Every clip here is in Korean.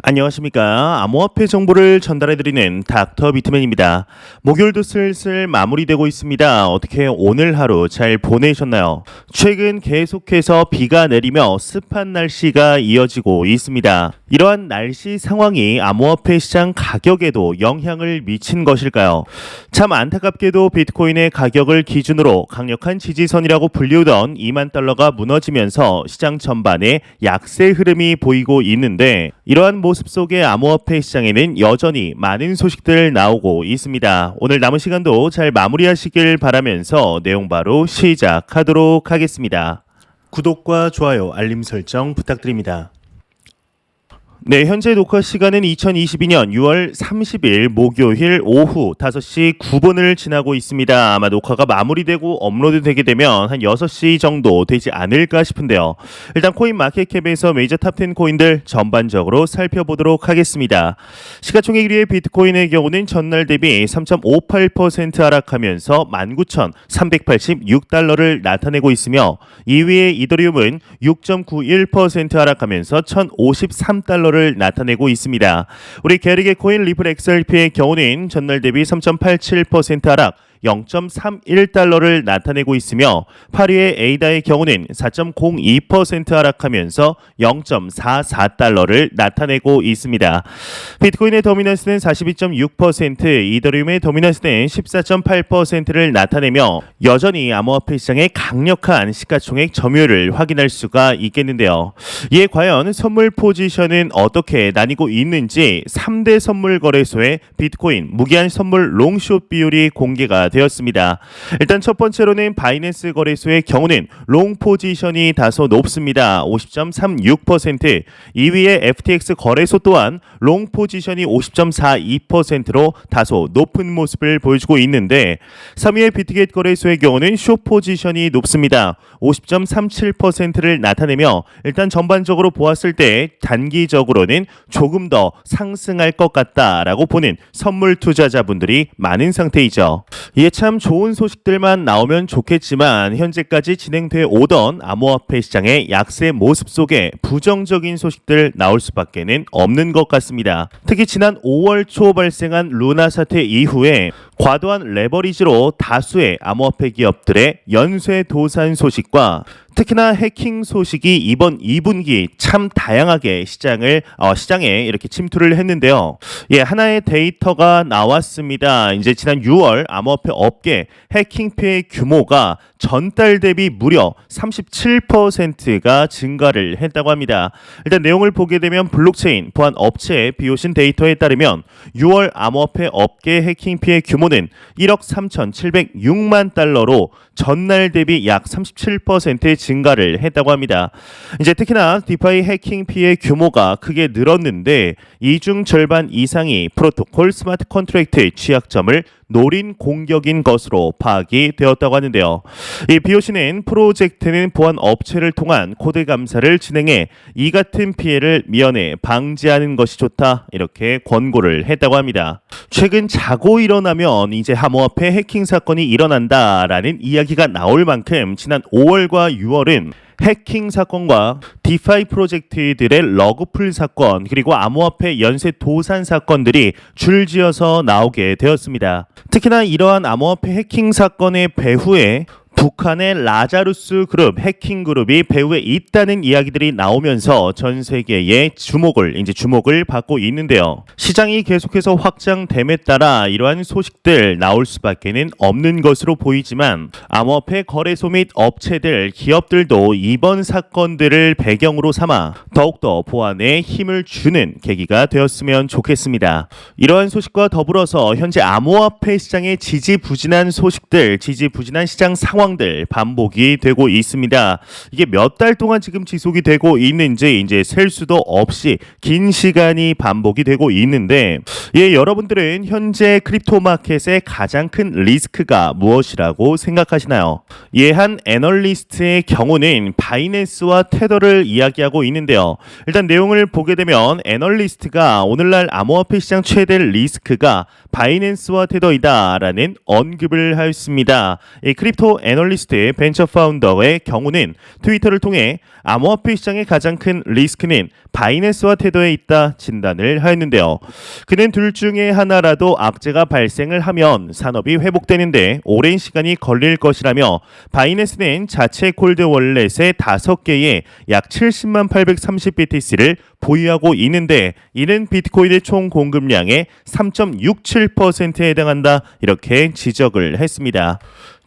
안녕하십니까. 암호화폐 정보를 전달해드리는 닥터 비트맨입니다. 목요일도 슬슬 마무리되고 있습니다. 어떻게 오늘 하루 잘 보내셨나요? 최근 계속해서 비가 내리며 습한 날씨가 이어지고 있습니다. 이러한 날씨 상황이 암호화폐 시장 가격에도 영향을 미친 것일까요? 참 안타깝게도 비트코인의 가격을 기준으로 강력한 지지선이라고 불리우던 2만 달러가 무너지면서 시장 전반에 약세 흐름이 보이고 있는데 이러한 모습 속의 암호화폐 시장에는 여전히 많은 소식들 나오고 있습니다. 오늘 남은 시간도 잘 마무리하시길 바라면서 내용 바로 시작하도록 하겠습니다. 구독과 좋아요, 알림 설정 부탁드립니다. 네, 현재 녹화 시간은 2022년 6월 30일 목요일 오후 5시 9분을 지나고 있습니다. 아마 녹화가 마무리되고 업로드 되게 되면 한 6시 정도 되지 않을까 싶은데요. 일단 코인 마켓캡에서 메이저 탑10 코인들 전반적으로 살펴보도록 하겠습니다. 시가총액 1위의 비트코인의 경우는 전날 대비 3.58% 하락하면서 19,386달러를 나타내고 있으며 2위의 이더리움은 6.91% 하락하면서 1,053달러를 나타내고 있습니다. 우리 게르게 코인 리플 XRP의 경우는 전날 대비 3.87% 하락 0.31달러를 나타내고 있으며 8위의 에이다의 경우는 4.02% 하락하면서 0.44달러를 나타내고 있습니다. 비트코인의 도미넌스는 42.6%, 이더리움의 도미넌스는 14.8%를 나타내며 여전히 암호화폐 시장의 강력한 시가총액 점유율을 확인할 수가 있겠는데요. 이에 과연 선물 포지션은 어떻게 나뉘고 있는지 3대 선물 거래소의 비트코인 무기한 선물 롱숏 비율이 공개가 되었습니다. 일단 첫 번째로는 바이낸스 거래소의 경우는 롱 포지션이 다소 높습니다. 50.36%. 2위의 FTX 거래소 또한 롱 포지션이 50.42%로 다소 높은 모습을 보여주고 있는데 3위의 비트겟 거래소의 경우는 숏 포지션이 높습니다. 50.37%를 나타내며 일단 전반적으로 보았을 때 단기적으로는 조금 더 상승할 것 같다라고 보는 선물 투자자분들이 많은 상태이죠. 이게 참 좋은 소식들만 나오면 좋겠지만 현재까지 진행돼 오던 암호화폐 시장의 약세 모습 속에 부정적인 소식들 나올 수밖에는 없는 것 같습니다. 특히 지난 5월 초 발생한 루나 사태 이후에 과도한 레버리지로 다수의 암호화폐 기업들의 연쇄 도산 소식과 특히나 해킹 소식이 이번 2분기 참 다양하게 시장에 이렇게 침투를 했는데요. 예, 하나의 데이터가 나왔습니다. 이제 지난 6월 암호화폐 업계 해킹 피해 규모가 전달 대비 무려 37%가 증가를 했다고 합니다. 일단 내용을 보게 되면 블록체인 보안 업체의 비오신 데이터에 따르면 6월 암호화폐 업계 해킹 피해 규모는 1억 3,706만 달러로 전날 대비 약 37% 증가를 했다고 합니다. 이제 특히나 디파이 해킹 피해 규모가 크게 늘었는데 이 중 절반 이상이 프로토콜 스마트 컨트랙트의 취약점을 노린 공격인 것으로 파악이 되었다고 하는데요. 이 BOC는 프로젝트는 보안 업체를 통한 코드 감사를 진행해 이 같은 피해를 미연에 방지하는 것이 좋다 이렇게 권고를 했다고 합니다. 최근 자고 일어나면 이제 암호화폐 해킹 사건이 일어난다라는 이야기가 나올 만큼 지난 5월과 6월은 해킹 사건과 디파이 프로젝트들의 러그풀 사건 그리고 암호화폐 연쇄 도산 사건들이 줄지어서 나오게 되었습니다. 특히나 이러한 암호화폐 해킹 사건의 배후에 북한의 라자루스 그룹 해킹 그룹이 배후에 있다는 이야기들이 나오면서 전 세계의 주목을 받고 있는데요. 시장이 계속해서 확장됨에 따라 이러한 소식들 나올 수밖에는 없는 것으로 보이지만 암호화폐 거래소 및 업체들, 기업들도 이번 사건들을 배경으로 삼아 더욱더 보안에 힘을 주는 계기가 되었으면 좋겠습니다. 이러한 소식과 더불어서 현재 암호화폐 시장의 지지부진한 소식들, 지지부진한 시장 상황 반복이 되고 있습니다. 이게 몇 달 동안 지금 지속이 되고 있는지 이제 셀 수도 없이 긴 시간이 반복이 되고 있는데 예, 여러분들은 현재 크립토 마켓의 가장 큰 리스크가 무엇이라고 생각하시나요? 예, 한 애널리스트의 경우는 바이낸스와 테더를 이야기하고 있는데요. 일단 내용을 보게 되면 애널리스트가 오늘날 암호화폐 시장 최대 리스크가 바이낸스와 테더이다라는 언급을 하였습니다. 이 크립토 애널리스트 벤처 파운더의 경우는 트위터를 통해 암호화폐 시장의 가장 큰 리스크는 바이낸스와 테더에 있다 진단을 하였는데요. 그는 둘 중에 하나라도 악재가 발생을 하면 산업이 회복되는데 오랜 시간이 걸릴 것이라며 바이낸스는 자체 콜드 월렛의 5개의 약 70만 830BTC를 보유하고 있는데 이는 비트코인의 총 공급량의 3.67%에 해당한다 이렇게 지적을 했습니다.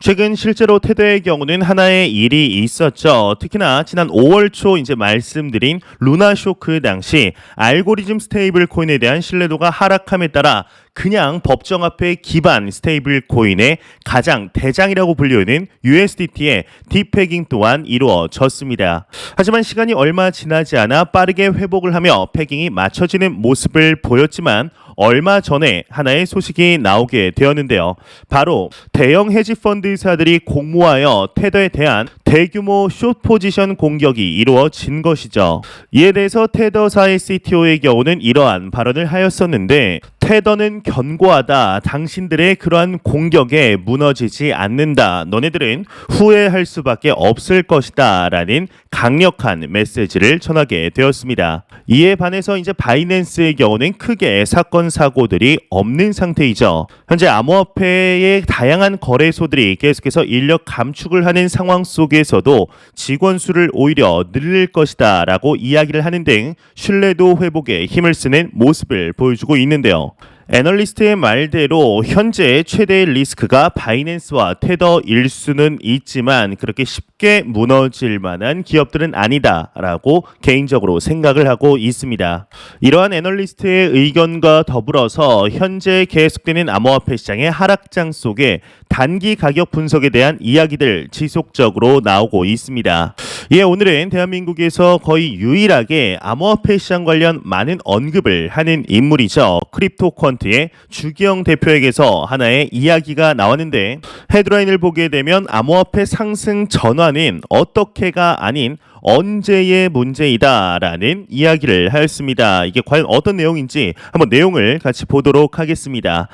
최근 실제로 테더의 경우는 하나의 일이 있었죠. 특히나 지난 5월 초 이제 말씀드린 루나 쇼크 당시 알고리즘 스테이블 코인에 대한 신뢰도가 하락함에 따라 그냥 법정화폐 기반 스테이블 코인의 가장 대장이라고 불리우는 USDT의 딥패깅 또한 이루어졌습니다. 하지만 시간이 얼마 지나지 않아 빠르게 회복을 하며 패깅이 맞춰지는 모습을 보였지만 얼마 전에 하나의 소식이 나오게 되었는데요. 바로 대형 헤지펀드사들이 공모하여 테더에 대한 대규모 숏 포지션 공격이 이루어진 것이죠. 이에 대해서 테더사의 CTO의 경우는 이러한 발언을 하였었는데 테더는 견고하다. 당신들의 그러한 공격에 무너지지 않는다. 너네들은 후회할 수밖에 없을 것이다. 라는 강력한 메시지를 전하게 되었습니다. 이에 반해서 이제 바이낸스의 경우는 크게 사건 사고들이 없는 상태이죠. 현재 암호화폐의 다양한 거래소들이 계속해서 인력 감축을 하는 상황 속에서도 직원 수를 오히려 늘릴 것이다 라고 이야기를 하는 등 신뢰도 회복에 힘을 쓰는 모습을 보여주고 있는데요. 애널리스트의 말대로 현재 최대의 리스크가 바이낸스와 테더일 수는 있지만 그렇게 쉽게 무너질 만한 기업들은 아니다라고 개인적으로 생각을 하고 있습니다. 이러한 애널리스트의 의견과 더불어서 현재 계속되는 암호화폐 시장의 하락장 속에 단기 가격 분석에 대한 이야기들 지속적으로 나오고 있습니다. 예, 오늘은 대한민국에서 거의 유일하게 암호화폐 시장 관련 많은 언급을 하는 인물이죠. 크립토퀀트의 주기영 대표에게서 하나의 이야기가 나왔는데 헤드라인을 보게 되면 암호화폐 상승 전환은 어떻게가 아닌 언제의 문제이다라는 이야기를 하였습니다. 이게 과연 어떤 내용인지 한번 내용을 같이 보도록 하겠습니다.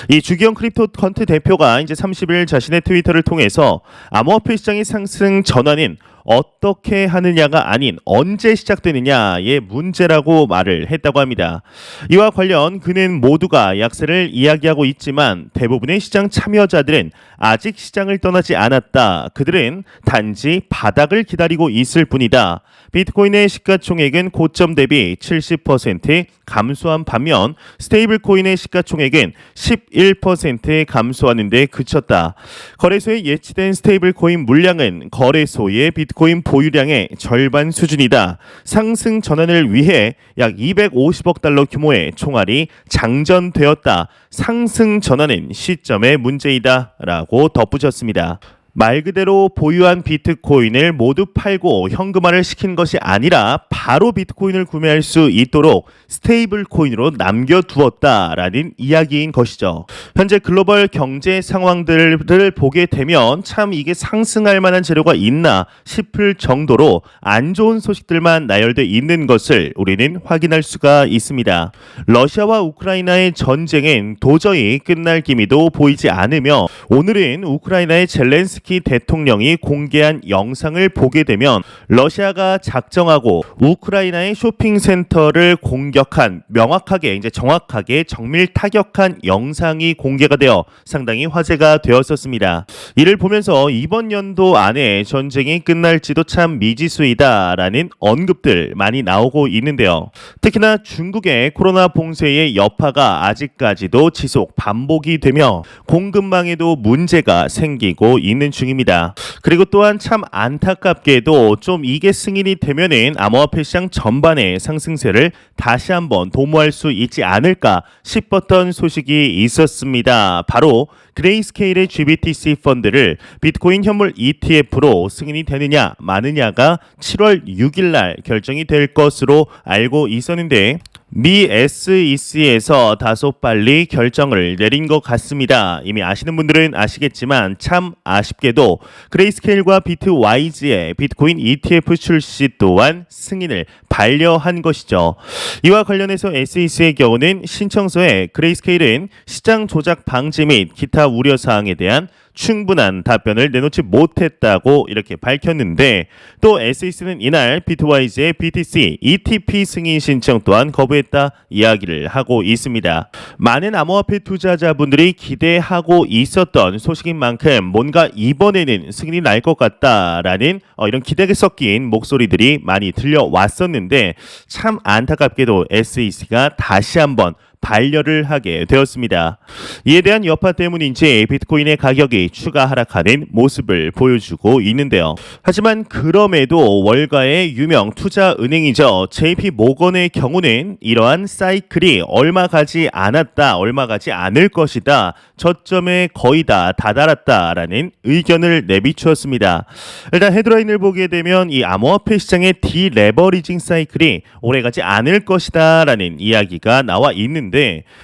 이 주기영 크립토퀀트 대표가 이제 30일 자신의 트위터를 통해서 암호화폐 시장의 상승 전환은 어떻게 하느냐가 아닌 언제 시작되느냐의 문제라고 말을 했다고 합니다. 이와 관련 그는 모두가 약세를 이야기하고 있지만 대부분의 시장 참여자들은 아직 시장을 떠나지 않았다. 그들은 단지 바닥을 기다리고 있을 뿐이다. 비트코인의 시가총액은 고점 대비 70% 감소한 반면 스테이블 코인의 시가총액은 11% 감소하는 데 그쳤다. 거래소에 예치된 스테이블 코인 물량은 거래소의 비트코인 보유량의 절반 수준이다. 상승 전환을 위해 약 250억 달러 규모의 총알이 장전되었다. 상승 전환은 시점의 문제이다 라고 덧붙였습니다. 말 그대로 보유한 비트코인을 모두 팔고 현금화를 시킨 것이 아니라 바로 비트코인을 구매할 수 있도록 스테이블 코인으로 남겨두었다라는 이야기인 것이죠. 현재 글로벌 경제 상황들을 보게 되면 참 이게 상승할 만한 재료가 있나 싶을 정도로 안 좋은 소식들만 나열돼 있는 것을 우리는 확인할 수가 있습니다. 러시아와 우크라이나의 전쟁은 도저히 끝날 기미도 보이지 않으며 오늘은 우크라이나의 젤렌스키 대통령이 공개한 영상을 보게 되면 러시아가 작정하고 우크라이나의 쇼핑센터를 공격한 명확하게 이제 정확하게 정밀 타격한 영상이 공개가 되어 상당히 화제가 되었었습니다. 이를 보면서 이번 연도 안에 전쟁이 끝날지도 참 미지수이다라는 언급들 많이 나오고 있는데요. 특히나 중국의 코로나 봉쇄의 여파가 아직까지도 지속 반복이 되며 공급망에도 문제가 생기고 있는 중입니다. 그리고 또한 참 안타깝게도 좀 이게 승인이 되면은 암호화폐 시장 전반의 상승세를 다시 한번 도모할 수 있지 않을까 싶었던 소식이 있었습니다. 바로 그레이스케일의 GBTC 펀드를 비트코인 현물 ETF로 승인이 되느냐 마느냐가 7월 6일 날 결정이 될 것으로 알고 있었는데 미 SEC에서 다소 빨리 결정을 내린 것 같습니다. 이미 아시는 분들은 아시겠지만 참 아쉽게도 그레이스케일과 비트와이즈의 비트코인 ETF 출시 또한 승인을 반려한 것이죠. 이와 관련해서 SEC의 경우는 신청서에 그레이스케일은 시장 조작 방지 및 기타 우려사항에 대한 충분한 답변을 내놓지 못했다고 이렇게 밝혔는데 또 SEC는 이날 비트와이즈의 BTC, ETP 승인 신청 또한 거부했다 이야기를 하고 있습니다. 많은 암호화폐 투자자분들이 기대하고 있었던 소식인 만큼 뭔가 이번에는 승인이 날 것 같다라는 이런 기대가 섞인 목소리들이 많이 들려왔었는데 참 안타깝게도 SEC가 다시 한번 반려를 하게 되었습니다. 이에 대한 여파 때문인지 비트코인의 가격이 추가 하락하는 모습을 보여주고 있는데요. 하지만 그럼에도 월가의 유명 투자은행이죠. JP 모건의 경우는 이러한 사이클이 얼마 가지 않았다, 얼마 가지 않을 것이다, 저점에 거의 다 다다랐다라는 의견을 내비추었습니다. 일단 헤드라인을 보게 되면 이 암호화폐 시장의 디레버리징 사이클이 오래가지 않을 것이다라는 이야기가 나와 있는데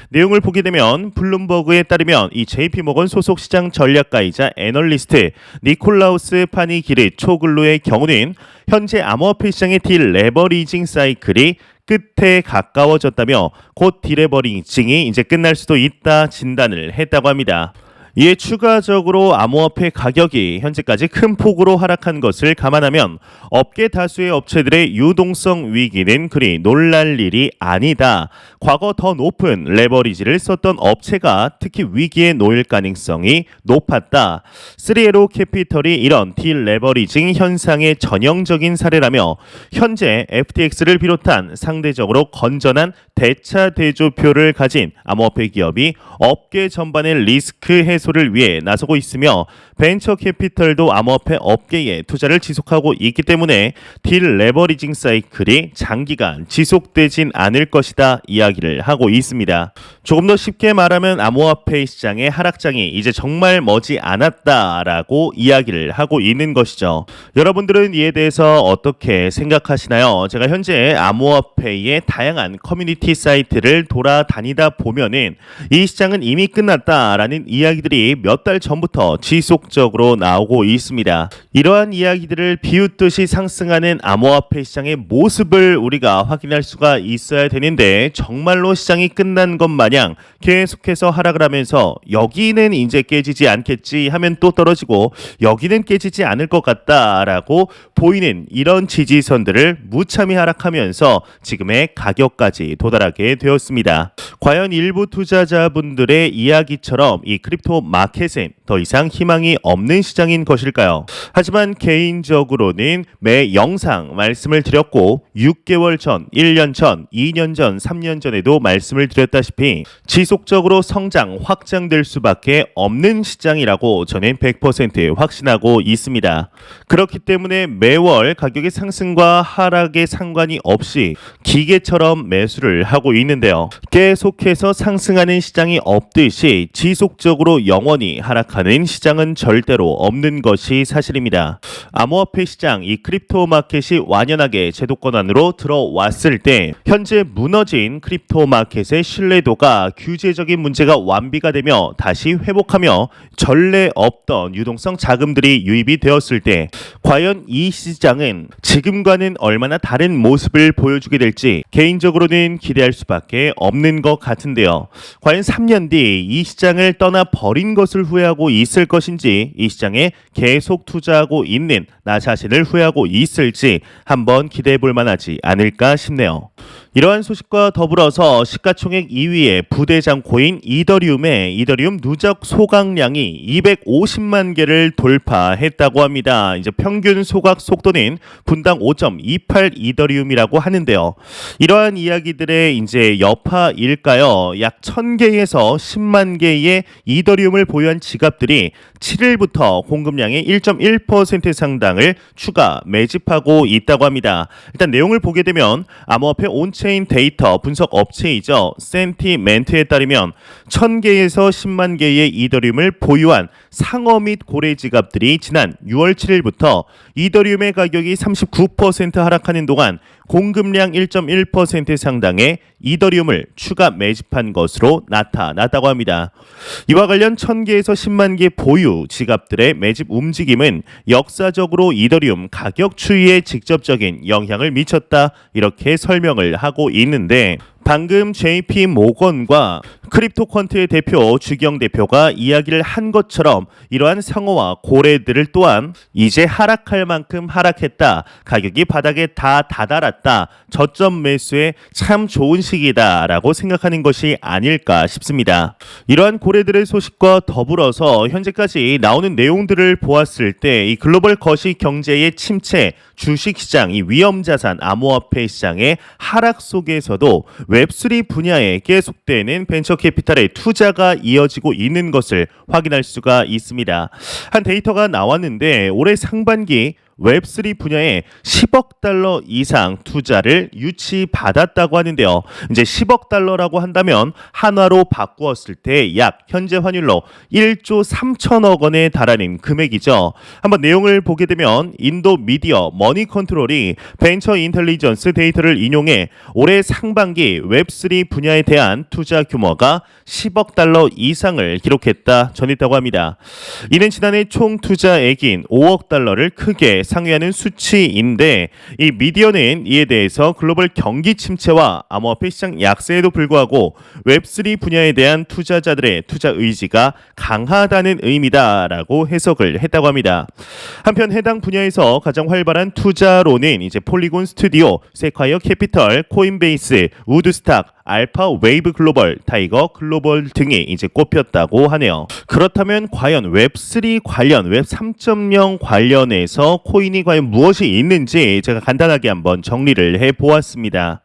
내용을 보게 되면 블룸버그에 따르면 이 JP모건 소속 시장 전략가이자 애널리스트 니콜라우스 파니기르 초글로의 경우는 현재 암호화폐 시장의 디레버리징 사이클이 끝에 가까워졌다며 곧 디레버리징이 이제 끝날 수도 있다 진단을 했다고 합니다. 이에 추가적으로 암호화폐 가격이 현재까지 큰 폭으로 하락한 것을 감안하면 업계 다수의 업체들의 유동성 위기는 그리 놀랄 일이 아니다. 과거 더 높은 레버리지를 썼던 업체가 특히 위기에 놓일 가능성이 높았다. 3에로 캐피털이 이런 딜레버리징 현상의 전형적인 사례라며 현재 FTX를 비롯한 상대적으로 건전한 대차 대조표를 가진 암호화폐 기업이 업계 전반의 리스크 해소를 위해 나서고 있으며 벤처 캐피털도 암호화폐 업계에 투자를 지속하고 있기 때문에 딜레버리징 사이클이 장기간 지속되진 않을 것이다 이야기를 하고 있습니다. 조금 더 쉽게 말하면 암호화폐 시장의 하락장이 이제 정말 머지 않았다라고 이야기를 하고 있는 것이죠. 여러분들은 이에 대해서 어떻게 생각하시나요? 제가 현재 암호화폐의 다양한 커뮤니티 사이트를 돌아다니다 보면은 이 시장은 이미 끝났다라는 이야기들이 몇 달 전부터 지속적으로 나오고 있습니다. 이러한 이야기들을 비웃듯이 상승하는 암호화폐 시장의 모습을 우리가 확인할 수가 있어야 되는데 정말로 시장이 끝난 것 마냥 계속해서 하락을 하면서 여기는 이제 깨지지 않겠지 하면 또 떨어지고 여기는 깨지지 않을 것 같다라고 보이는 이런 지지선들을 무참히 하락하면서 지금의 가격까지 도달하게 되었습니다. 과연 일부 투자자분들의 이야기처럼 이 크립토 마켓은 더 이상 희망이 없는 시장인 것일까요? 하지만 개인적으로는 매 영상 말씀을 드렸고 6개월 전, 1년 전, 2년 전, 3년 전에도 말씀을 드렸다시피 지속적으로 성장, 확장될 수밖에 없는 시장이라고 저는 100% 확신하고 있습니다. 그렇기 때문에 매월 가격의 상승과 하락에 상관이 없이 기계처럼 매수를 하고 있는데요. 계속해서 상승하는 시장이 없듯이 지속적으로 영원히 하락하는 시장은 절대로 없는 것이 사실입니다. 암호화폐 시장, 이 크립토 마켓이 완연하게 제도권 안으로 들어왔을 때 현재 무너진 크립토 마켓의 신뢰도가 규제적인 문제가 완비가 되며 다시 회복하며 전례 없던 유동성 자금들이 유입이 되었을 때 과연 이 시장은 지금과는 얼마나 다른 모습을 보여주게 될지 개인적으로는 기대할 수밖에 없는 것 같은데요. 과연 3년 뒤 이 시장을 떠나 버린 것을 후회하고 있을 것인지 이 시장에 계속 투자하고 있는 나 자신을 후회하고 있을지 한번 기대해 볼 만하지 않을까 싶네요. 이러한 소식과 더불어서 시가총액 2위의 부대장 코인 이더리움의 이더리움 누적 소각량이 250만 개를 돌파했다고 합니다. 이제 평균 소각 속도는 분당 5.28 이더리움이라고 하는데요. 이러한 이야기들의 이제 여파일까요? 약 1000개에서 10만 개의 이더리움을 보유한 지갑들이 7일부터 공급량의 1.1% 상당을 추가 매집하고 있다고 합니다. 일단 내용을 보게 되면 암호화폐 온체인 데이터 분석 업체이죠. 센티멘트에 따르면 1000개에서 10만 개의 이더리움을 보유한 상어 및 고래 지갑들이 지난 6월 7일부터 이더리움의 가격이 39% 하락하는 동안 공급량 1.1% 상당의 이더리움을 추가 매집한 것으로 나타났다고 합니다. 이와 관련 1000개에서 10만 개 보유 지갑들의 매집 움직임은 역사적으로 이더리움 가격 추이에 직접적인 영향을 미쳤다 이렇게 설명을 하고 있는데 방금 JP 모건과 크립토컨트의 대표 주경 대표가 이야기를 한 것처럼 이러한 상호와 고래들을 또한 이제 하락할 만큼 하락했다. 가격이 바닥에 다 다다랐다. 저점 매수에 참 좋은 시기다라고 생각하는 것이 아닐까 싶습니다. 이러한 고래들의 소식과 더불어서 현재까지 나오는 내용들을 보았을 때 이 글로벌 거시 경제의 침체, 주식시장, 이 위험자산, 암호화폐 시장의 하락 속에서도 웹3 분야에 계속되는 벤처 캐피탈의 투자가 이어지고 있는 것을 확인할 수가 있습니다. 한 데이터가 나왔는데 올해 상반기 웹3 분야에 10억 달러 이상 투자를 유치받았다고 하는데요. 이제 10억 달러라고 한다면 한화로 바꾸었을 때 약 현재 환율로 1조 3천억 원에 달하는 금액이죠. 한번 내용을 보게 되면 인도 미디어 머니 컨트롤이 벤처 인텔리전스 데이터를 인용해 올해 상반기 웹3 분야에 대한 투자 규모가 10억 달러 이상을 기록했다 전했다고 합니다. 이는 지난해 총 투자액인 5억 달러를 크게 상회하는 수치인데 이 미디어는 이에 대해서 글로벌 경기 침체와 암호화폐 시장 약세에도 불구하고 웹3 분야에 대한 투자자들의 투자 의지가 강하다는 의미다라고 해석을 했다고 합니다. 한편 해당 분야에서 가장 활발한 투자로는 이제 폴리곤 스튜디오, 세콰이어 캐피털, 코인베이스, 우드스탁, 알파 웨이브 글로벌, 타이거 글로벌 등이 이제 꼽혔다고 하네요. 그렇다면 과연 웹3 관련, 웹 3.0 관련해서 코인이 과연 무엇이 있는지 제가 간단하게 한번 정리를 해보았습니다.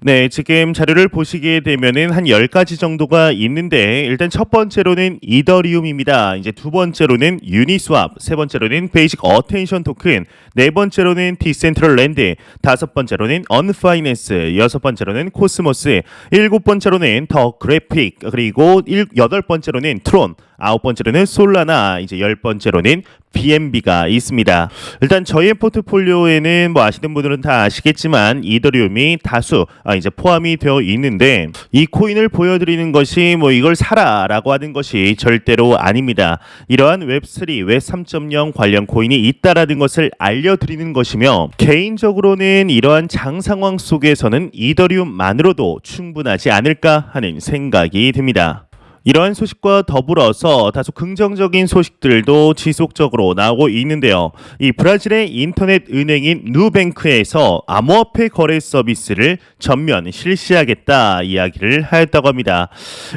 네, 지금 자료를 보시게 되면은 한 10가지 정도가 있는데 일단 첫 번째로는 이더리움입니다. 이제 두 번째로는 유니스왑, 세 번째로는 베이직 어텐션 토큰, 네 번째로는 디센트럴랜드, 다섯 번째로는 언파이낸스, 여섯 번째로는 코스모스, 일곱 번째로는 더 그래픽, 그리고 여덟 번째로는 트론, 아홉 번째로는 솔라나, 이제 열 번째로는 BNB가 있습니다. 일단 저희 포트폴리오에는 뭐 아시는 분들은 다 아시겠지만 이더리움이 다수 이제 포함이 되어 있는데 이 코인을 보여드리는 것이 뭐 이걸 사라라고 하는 것이 절대로 아닙니다. 이러한 웹3, 웹 3.0 관련 코인이 있다라는 것을 알려드리는 것이며 개인적으로는 이러한 장 상황 속에서는 이더리움만으로도 충분하지 않을까 하는 생각이 듭니다. 이러한 소식과 더불어서 다소 긍정적인 소식들도 지속적으로 나오고 있는데요. 이 브라질의 인터넷 은행인 누뱅크에서 암호화폐 거래 서비스를 전면 실시하겠다 이야기를 하였다고 합니다.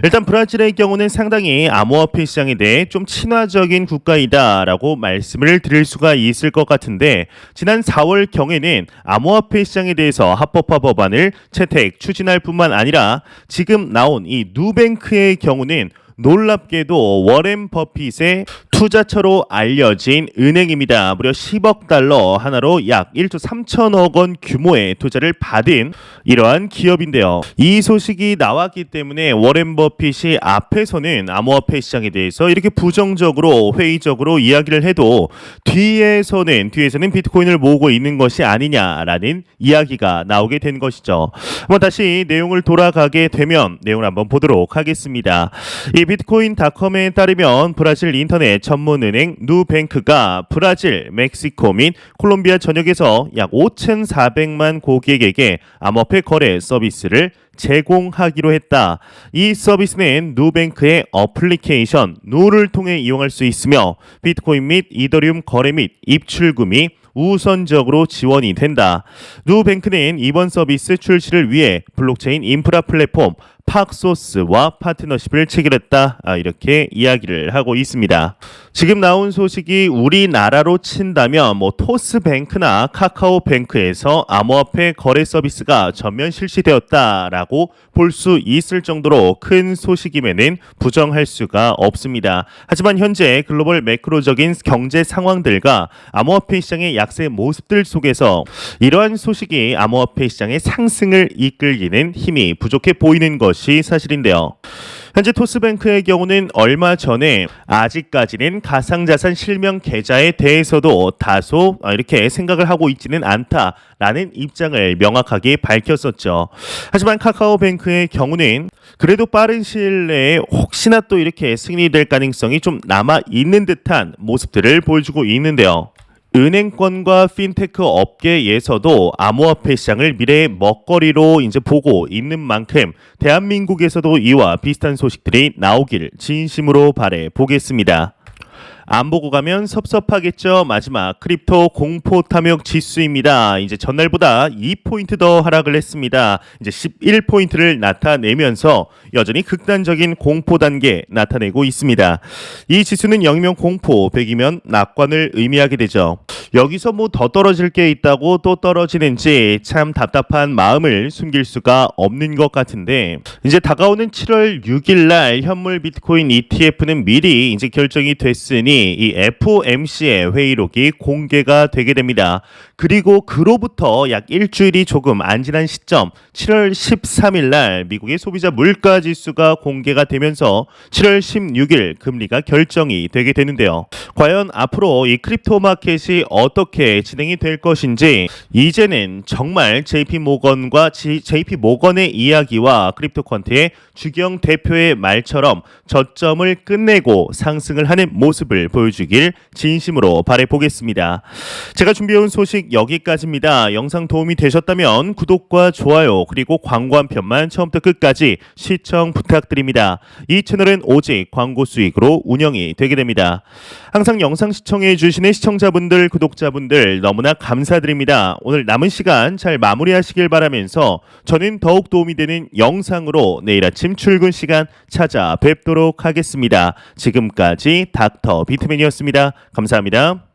일단 브라질의 경우는 상당히 암호화폐 시장에 대해 좀 친화적인 국가이다라고 말씀을 드릴 수가 있을 것 같은데 지난 4월 경에는 암호화폐 시장에 대해서 합법화 법안을 채택 추진할 뿐만 아니라 지금 나온 이 누뱅크의 경우는 놀랍게도 워렌 버핏의 투자처로 알려진 은행입니다. 무려 10억 달러 하나로 약 1조 3천억 원 규모의 투자를 받은 이러한 기업인데요. 이 소식이 나왔기 때문에 워렌 버핏이 앞에서는 암호화폐 시장에 대해서 이렇게 부정적으로 회의적으로 이야기를 해도 뒤에서는 비트코인을 모으고 있는 것이 아니냐라는 이야기가 나오게 된 것이죠. 한번 다시 내용을 돌아가게 되면 내용을 한번 보도록 하겠습니다. 이 비트코인닷컴에 따르면 브라질 인터넷 전문은행 누뱅크가 브라질, 멕시코 및 콜롬비아 전역에서 약 5,400만 고객에게 암호화폐 거래 서비스를 제공하기로 했다. 이 서비스는 누뱅크의 어플리케이션 누를 통해 이용할 수 있으며 비트코인 및 이더리움 거래 및 입출금이 우선적으로 지원이 된다. 누뱅크는 이번 서비스 출시를 위해 블록체인 인프라 플랫폼 팍소스와 파트너십을 체결했다. 이렇게 이야기를 하고 있습니다. 지금 나온 소식이 우리나라로 친다면 뭐 토스뱅크나 카카오뱅크에서 암호화폐 거래 서비스가 전면 실시되었다라고 볼 수 있을 정도로 큰 소식임에는 부정할 수가 없습니다. 하지만 현재 글로벌 매크로적인 경제 상황들과 암호화폐 시장의 약세 모습들 속에서 이러한 소식이 암호화폐 시장의 상승을 이끌기는 힘이 부족해 보이는 것이 사실인데요. 현재 토스뱅크의 경우는 얼마 전에 아직까지는 가상자산 실명 계좌에 대해서도 다소 이렇게 생각을 하고 있지는 않다라는 입장을 명확하게 밝혔었죠. 하지만 카카오뱅크의 경우는 그래도 빠른 시일 내에 혹시나 또 이렇게 승리될 가능성이 좀 남아 있는 듯한 모습들을 보여주고 있는데요. 은행권과 핀테크 업계에서도 암호화폐 시장을 미래의 먹거리로 이제 보고 있는 만큼 대한민국에서도 이와 비슷한 소식들이 나오길 진심으로 바래 보겠습니다. 안 보고 가면 섭섭하겠죠. 마지막 크립토 공포 탐욕 지수입니다. 이제 전날보다 2포인트 더 하락을 했습니다. 이제 11포인트를 나타내면서 여전히 극단적인 공포 단계 나타내고 있습니다. 이 지수는 0이면 공포, 100이면 낙관을 의미하게 되죠. 여기서 뭐 더 떨어질 게 있다고 또 떨어지는지 참 답답한 마음을 숨길 수가 없는 것 같은데, 이제 다가오는 7월 6일 날 현물 비트코인 ETF는 미리 이제 결정이 됐으니 이 FOMC의 회의록이 공개가 되게 됩니다. 그리고 그로부터 약 일주일이 조금 안 지난 시점 7월 13일 날 미국의 소비자 물가 지수가 공개가 되면서 7월 16일 금리가 결정이 되게 되는데요. 과연 앞으로 이 크립토 마켓이 어떻게 진행이 될 것인지, 이제는 정말 JP 모건의 이야기와 크립토 퀀트의 주경 대표의 말처럼 저점을 끝내고 상승을 하는 모습을 보여주길 진심으로 바라보겠습니다. 제가 준비해온 소식 여기까지입니다. 영상 도움이 되셨다면 구독과 좋아요 그리고 광고 한 편만 처음부터 끝까지 시청 부탁드립니다. 이 채널은 오직 광고 수익으로 운영이 되게 됩니다. 항상 영상 시청해 주시는 시청자분들, 구독자분들 너무나 감사드립니다. 오늘 남은 시간 잘 마무리하시길 바라면서 저는 더욱 도움이 되는 영상으로 내일 아침 출근 시간 찾아뵙도록 하겠습니다. 지금까지 닥터 비트맨이었습니다. 감사합니다.